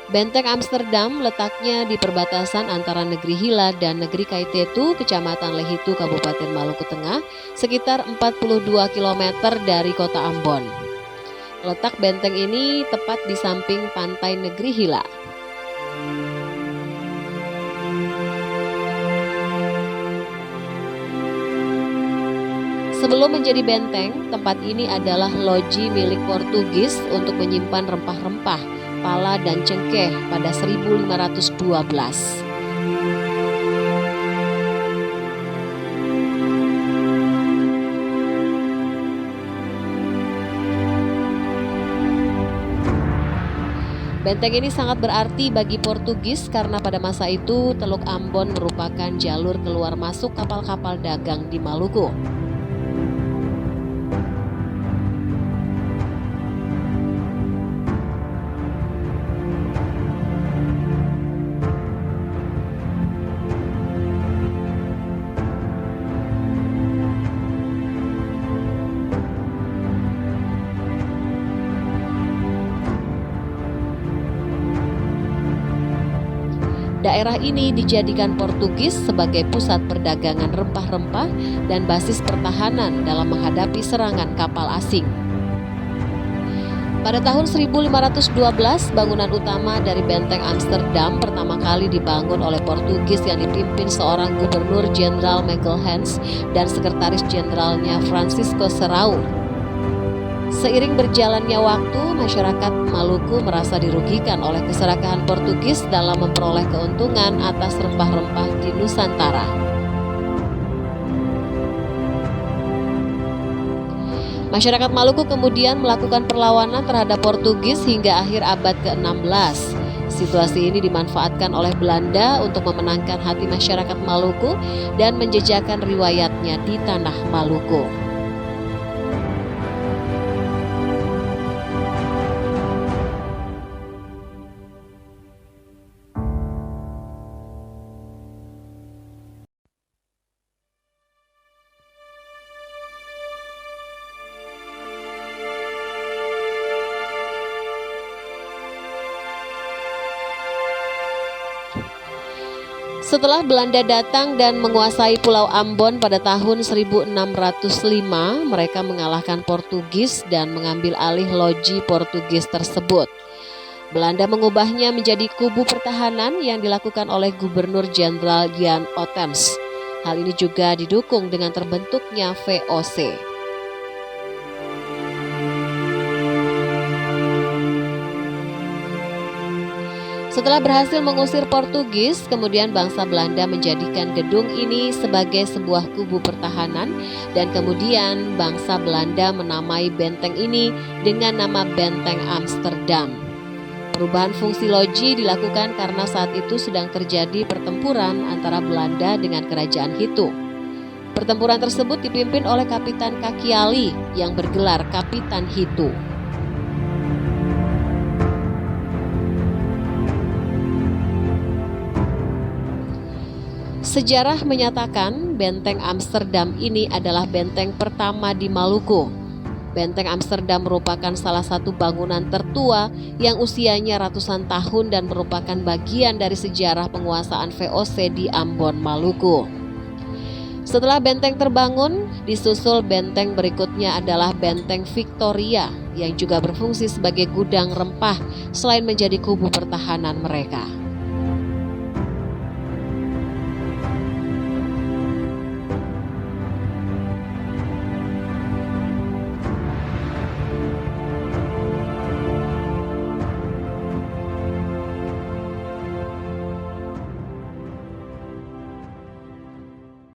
Benteng Amsterdam letaknya di perbatasan antara negeri Hila dan negeri Kaitetu, Kecamatan Lehitu, Kabupaten Maluku Tengah, sekitar 42 km dari kota Ambon. Letak benteng ini tepat di samping pantai negeri Hila. Sebelum menjadi benteng, tempat ini adalah loji milik Portugis untuk menyimpan rempah-rempah, pala dan cengkeh pada 1512. Benteng ini sangat berarti bagi Portugis karena pada masa itu Teluk Ambon merupakan jalur keluar masuk kapal-kapal dagang di Maluku. Daerah ini dijadikan Portugis sebagai pusat perdagangan rempah-rempah dan basis pertahanan dalam menghadapi serangan kapal asing. Pada tahun 1512, bangunan utama dari Benteng Amsterdam pertama kali dibangun oleh Portugis yang dipimpin seorang Gubernur Jenderal Magalhães dan Sekretaris Jenderalnya Francisco Serrao. Seiring berjalannya waktu, masyarakat Maluku merasa dirugikan oleh keserakahan Portugis dalam memperoleh keuntungan atas rempah-rempah di Nusantara. Masyarakat Maluku kemudian melakukan perlawanan terhadap Portugis hingga akhir abad ke-16. Situasi ini dimanfaatkan oleh Belanda untuk memenangkan hati masyarakat Maluku dan menjejakkan riwayatnya di tanah Maluku. Setelah Belanda datang dan menguasai Pulau Ambon pada tahun 1605, mereka mengalahkan Portugis dan mengambil alih loji Portugis tersebut. Belanda mengubahnya menjadi kubu pertahanan yang dilakukan oleh Gubernur Jenderal Jan Ottens. Hal ini juga didukung dengan terbentuknya VOC. Setelah berhasil mengusir Portugis, kemudian bangsa Belanda menjadikan gedung ini sebagai sebuah kubu pertahanan dan kemudian bangsa Belanda menamai benteng ini dengan nama Benteng Amsterdam. Perubahan fungsi loji dilakukan karena saat itu sedang terjadi pertempuran antara Belanda dengan Kerajaan Hitu. Pertempuran tersebut dipimpin oleh Kapitan Kakiali yang bergelar Kapitan Hitu. Sejarah menyatakan benteng Amsterdam ini adalah benteng pertama di Maluku. Benteng Amsterdam merupakan salah satu bangunan tertua yang usianya ratusan tahun dan merupakan bagian dari sejarah penguasaan VOC di Ambon, Maluku. Setelah benteng terbangun, disusul benteng berikutnya adalah Benteng Victoria yang juga berfungsi sebagai gudang rempah selain menjadi kubu pertahanan mereka.